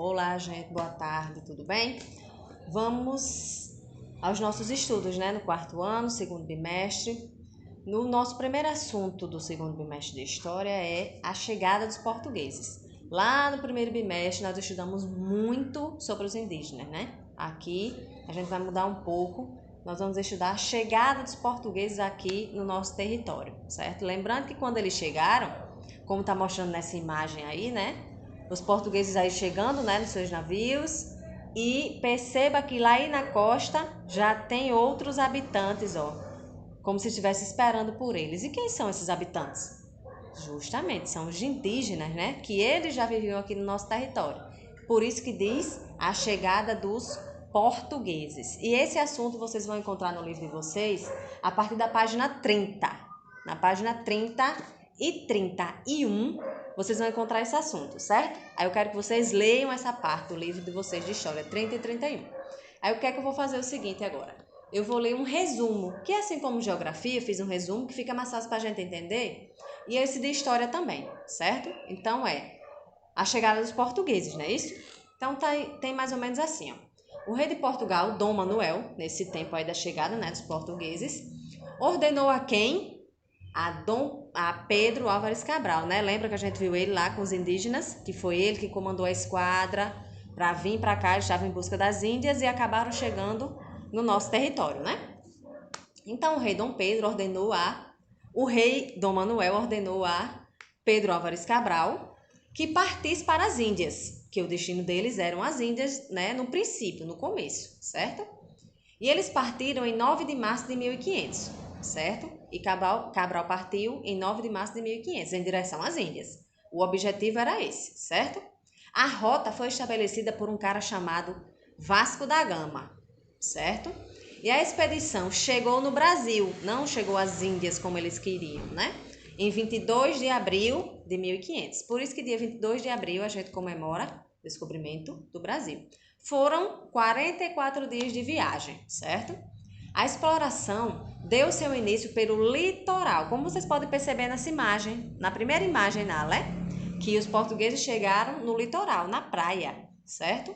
Olá, gente, boa tarde, tudo bem? Vamos aos nossos estudos, né? No quarto ano, segundo bimestre. No nosso primeiro assunto do segundo bimestre de História é a chegada dos portugueses. Lá no primeiro bimestre nós estudamos muito sobre os indígenas, né? Aqui a gente vai mudar um pouco. Nós vamos estudar a chegada dos portugueses aqui no nosso território, certo? Lembrando que quando eles chegaram, como está mostrando nessa imagem aí, né? Os portugueses aí chegando, né, nos seus navios, e perceba que lá aí na costa já tem outros habitantes, ó, como se estivesse esperando por eles. E quem são esses habitantes? Justamente, são os indígenas, né, que eles já viviam aqui no nosso território. Por isso que diz a chegada dos portugueses. E esse assunto vocês vão encontrar no livro de vocês a partir da página 30. Na página 30 e 31, vocês vão encontrar esse assunto, certo? Aí eu quero que vocês leiam essa parte do livro de vocês de História, 30 e 31. Aí o que é que eu vou fazer o seguinte agora? Eu vou ler um resumo, que assim como Geografia, eu fiz um resumo que fica mais fácil para a gente entender, e esse de História também, certo? Então a chegada dos portugueses, não é isso? Então tem mais ou menos assim, ó. O rei de Portugal, Dom Manuel, nesse tempo aí da chegada, né, dos portugueses, ordenou a quem? A Pedro Álvares Cabral, né? Lembra que a gente viu ele lá com os indígenas, que foi ele que comandou a esquadra para vir para cá, eles estavam em busca das Índias e acabaram chegando no nosso território, né? Então o rei Dom Manuel ordenou a Pedro Álvares Cabral que partisse para as Índias, que o destino deles eram as Índias, né, no princípio, no começo, certo? E eles partiram em 9 de março de 1500, certo? E Cabral partiu em 9 de março de 1500, em direção às Índias. O objetivo era esse, certo? A rota foi estabelecida por um cara chamado Vasco da Gama, certo? E a expedição chegou no Brasil, não chegou às Índias como eles queriam, né? Em 22 de abril de 1500. Por isso que dia 22 de abril a gente comemora o descobrimento do Brasil. Foram 44 dias de viagem, certo? A exploração deu seu início pelo litoral, como vocês podem perceber nessa imagem, na primeira imagem, que os portugueses chegaram no litoral, na praia, certo?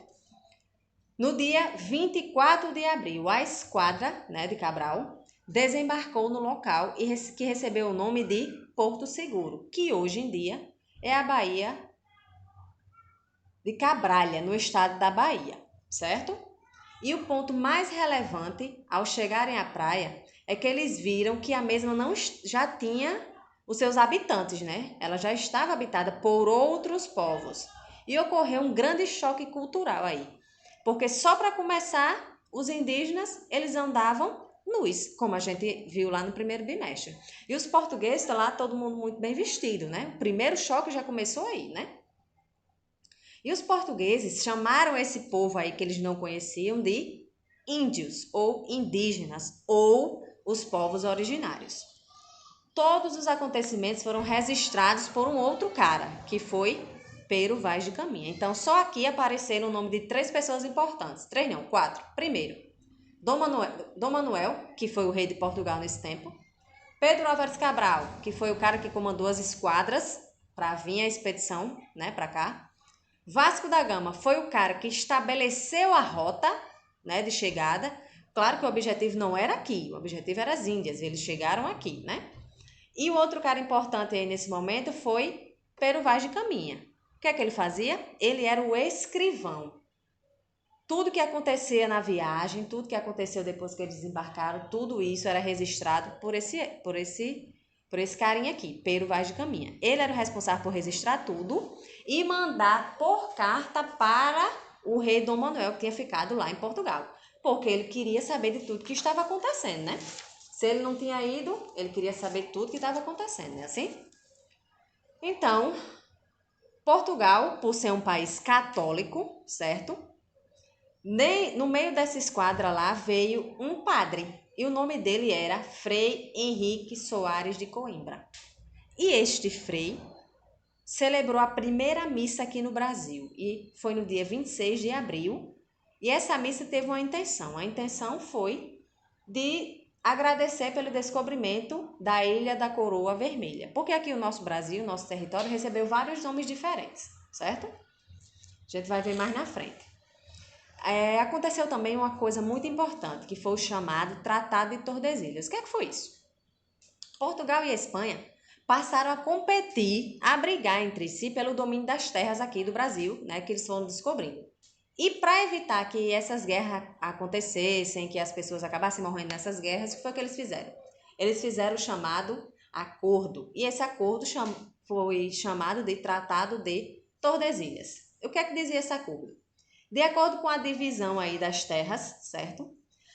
No dia 24 de abril, a esquadra, né, de Cabral desembarcou no local que recebeu o nome de Porto Seguro, que hoje em dia é a Baía de Cabralha, no estado da Bahia, certo? E o ponto mais relevante ao chegarem à praia é que eles viram que a mesma não já tinha os seus habitantes, né? Ela já estava habitada por outros povos. E ocorreu um grande choque cultural aí. Porque só para começar, os indígenas, eles andavam nus, como a gente viu lá no primeiro bimestre. E os portugueses, lá todo mundo muito bem vestido, né? O primeiro choque já começou aí, né? E os portugueses chamaram esse povo aí que eles não conheciam de índios ou indígenas ou os povos originários. Todos os acontecimentos foram registrados por um outro cara, que foi Pero Vaz de Caminha. Então, só aqui apareceram o nome de 3 pessoas importantes. 3 não, 4. Primeiro, Dom Manuel, que foi o rei de Portugal nesse tempo. Pedro Álvares Cabral, que foi o cara que comandou as esquadras para vir a expedição, né, para cá. Vasco da Gama foi o cara que estabeleceu a rota, né, de chegada. Claro que o objetivo não era aqui, o objetivo era as Índias, eles chegaram aqui, né? E o outro cara importante aí nesse momento foi Pero Vaz de Caminha. O que é que ele fazia? Ele era o escrivão. Tudo que acontecia na viagem, tudo que aconteceu depois que eles desembarcaram, tudo isso era registrado por esse carinha aqui, Pero Vaz de Caminha. Ele era o responsável por registrar tudo e mandar por carta para o rei Dom Manuel, que tinha ficado lá em Portugal. Porque ele queria saber de tudo que estava acontecendo, né? Se ele não tinha ido, ele queria saber tudo que estava acontecendo, não é assim? Então, Portugal, por ser um país católico, certo? No meio dessa esquadra lá veio um padre, e o nome dele era Frei Henrique Soares de Coimbra. E este frei celebrou a primeira missa aqui no Brasil, e foi no dia 26 de abril, e essa missa teve uma intenção. A intenção foi de agradecer pelo descobrimento da Ilha da Coroa Vermelha, porque aqui o nosso Brasil, nosso território, recebeu vários nomes diferentes, certo? A A gente vai ver mais na frente. Aconteceu também uma coisa muito importante, que foi o chamado Tratado de Tordesilhas. O que foi isso? Portugal e Espanha passaram a competir, a brigar entre si pelo domínio das terras aqui do Brasil, né, que eles foram descobrindo. E para evitar que essas guerras acontecessem, que as pessoas acabassem morrendo nessas guerras, o que foi que eles fizeram? Eles fizeram o chamado acordo. E esse acordo foi chamado de Tratado de Tordesilhas. O que é que dizia esse acordo? De acordo com a divisão aí das terras, certo?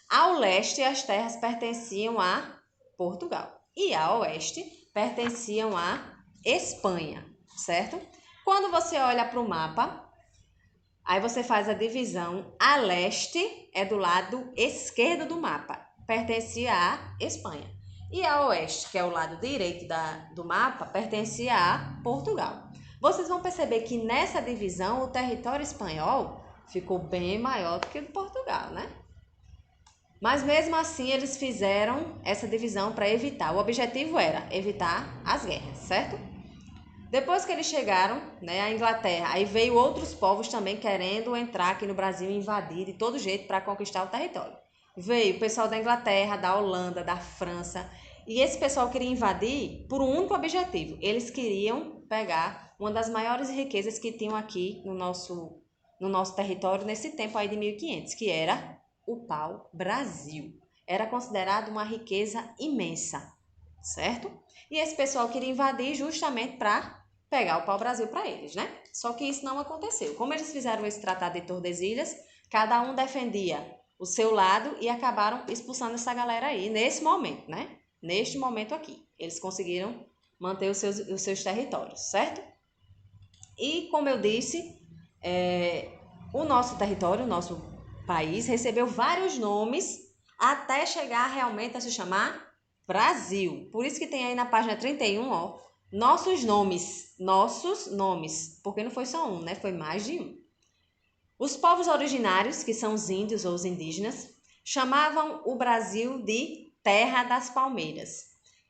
Ao leste, as terras pertenciam a Portugal. E ao oeste, pertenciam à Espanha, certo? Quando você olha para o mapa, aí você faz a divisão. A leste é do lado esquerdo do mapa, pertencia à Espanha. E a oeste, que é o lado direito do mapa, pertencia a Portugal. Vocês vão perceber que nessa divisão o território espanhol ficou bem maior do que o de Portugal, né? Mas mesmo assim eles fizeram essa divisão para evitar. O objetivo era evitar as guerras, certo? Depois que eles chegaram, né, à Inglaterra, aí veio outros povos também querendo entrar aqui no Brasil e invadir de todo jeito para conquistar o território. Veio o pessoal da Inglaterra, da Holanda, da França, e esse pessoal queria invadir por um único objetivo. Eles queriam pegar uma das maiores riquezas que tinham aqui no nosso território nesse tempo aí de 1500, que era o pau-brasil. Era considerado uma riqueza imensa, certo? E esse pessoal queria invadir justamente para pegar o pau-brasil para eles, né? Só que isso não aconteceu. Como eles fizeram esse Tratado de Tordesilhas, cada um defendia o seu lado e acabaram expulsando essa galera aí, nesse momento, né? Neste momento aqui. Eles conseguiram manter os seus territórios, certo? E, como eu disse, o nosso território, o nosso país, recebeu vários nomes até chegar realmente a se chamar Brasil. Por isso que tem aí na página 31, ó, nossos nomes, porque não foi só um, né? Foi mais de um. Os povos originários, que são os índios ou os indígenas, chamavam o Brasil de Terra das Palmeiras,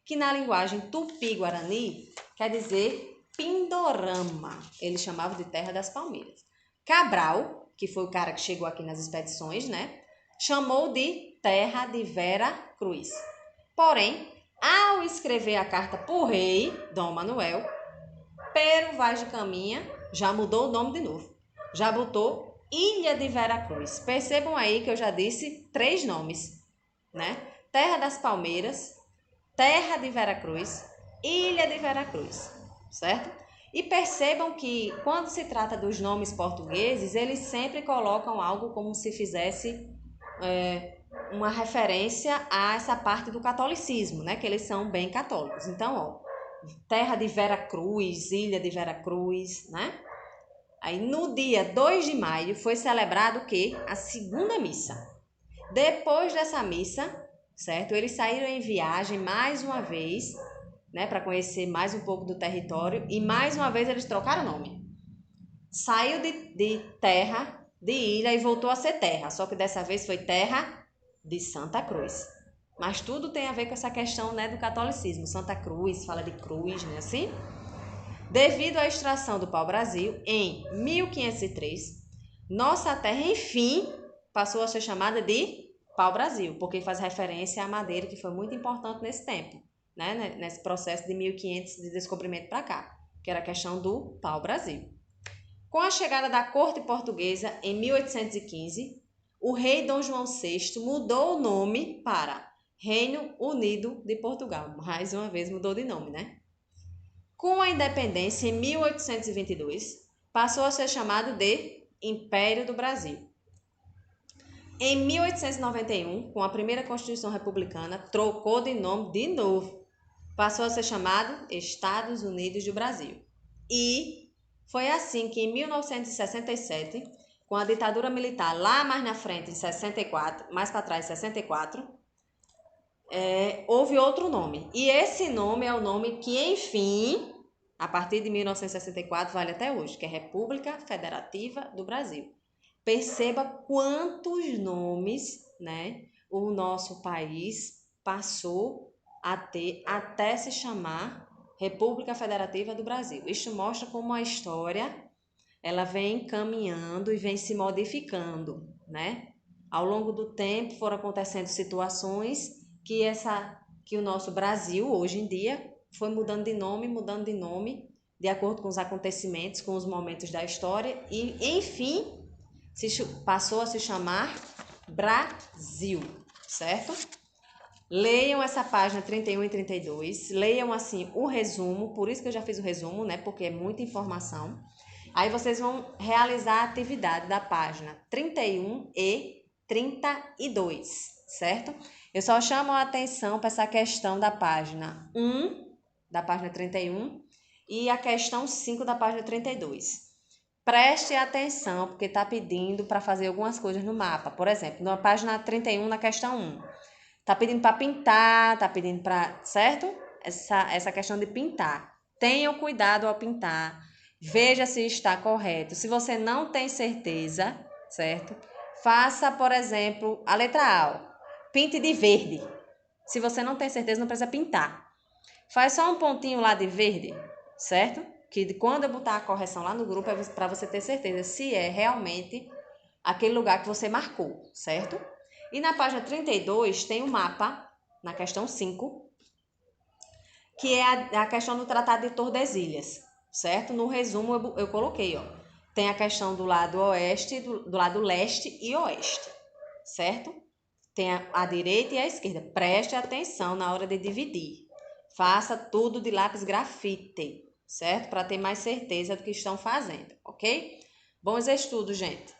que na linguagem tupi-guarani quer dizer Pindorama. Eles chamavam de Terra das Palmeiras. Cabral, que foi o cara que chegou aqui nas expedições, né? Chamou de Terra de Vera Cruz. Porém, ao escrever a carta para o rei, Dom Manuel, Pero Vaz de Caminha já mudou o nome de novo. Já botou Ilha de Vera Cruz. Percebam aí que eu já disse 3 nomes, né? Terra das Palmeiras, Terra de Vera Cruz, Ilha de Vera Cruz, certo? E percebam que quando se trata dos nomes portugueses, eles sempre colocam algo como se fizesse uma referência a essa parte do catolicismo, né? Que eles são bem católicos. Então, ó, Terra de Vera Cruz, Ilha de Vera Cruz, né? Aí no dia 2 de maio foi celebrado o quê? A segunda missa. Depois dessa missa, certo? Eles saíram em viagem mais uma vez, né, para conhecer mais um pouco do território, e mais uma vez eles trocaram o nome. Saiu de terra, de ilha, e voltou a ser terra, só que dessa vez foi Terra de Santa Cruz. Mas tudo tem a ver com essa questão, né, do catolicismo. Santa Cruz, fala de cruz, né, assim? Devido à extração do pau-brasil, em 1503, nossa terra, enfim, passou a ser chamada de pau-brasil, porque faz referência à madeira, que foi muito importante nesse tempo, né, nesse processo de 1500 de descobrimento para cá, que era a questão do pau-brasil. Com a chegada da corte portuguesa em 1815, o rei Dom João VI mudou o nome para Reino Unido de Portugal. Mais uma vez mudou de nome, né? Com a independência em 1822, passou a ser chamado de Império do Brasil. Em 1891, com a primeira Constituição Republicana, trocou de nome de novo. Passou a ser chamado Estados Unidos do Brasil. E foi assim que em 1967, com a ditadura militar lá mais na frente, em 64, mais para trás, em 64, houve outro nome. E esse nome é o nome que, enfim, a partir de 1964, vale até hoje, que é República Federativa do Brasil. Perceba quantos nomes, né, o nosso país passou a ter até se chamar República Federativa do Brasil. Isso mostra como a história ela vem caminhando e vem se modificando, né? Ao longo do tempo foram acontecendo situações que o nosso Brasil, hoje em dia, foi mudando de nome, de acordo com os acontecimentos, com os momentos da história, e, enfim, passou a se chamar Brasil, certo? Leiam essa página 31 e 32, leiam assim o resumo, por isso que eu já fiz o resumo, né? Porque é muita informação. Aí vocês vão realizar a atividade da página 31 e 32, certo? Eu só chamo a atenção para essa questão da página 1, da página 31, e a questão 5 da página 32. Preste atenção, porque está pedindo para fazer algumas coisas no mapa. Por exemplo, na página 31, na questão 1, está pedindo para pintar, está pedindo para, certo? Essa questão de pintar. Tenham cuidado ao pintar. Veja se está correto. Se você não tem certeza, certo? Faça, por exemplo, a letra A. Pinte de verde. Se você não tem certeza, não precisa pintar. Faz só um pontinho lá de verde, certo? Que quando eu botar a correção lá no grupo é para você ter certeza se é realmente aquele lugar que você marcou, certo? E na página 32 tem o mapa, na questão 5, que é a questão do Tratado de Tordesilhas, certo? No resumo eu coloquei, ó. Tem a questão do lado oeste, do lado leste e oeste, certo? Tem a direita e a esquerda. Preste atenção na hora de dividir. Faça tudo de lápis grafite, certo? Para ter mais certeza do que estão fazendo, ok? Bons estudos, gente!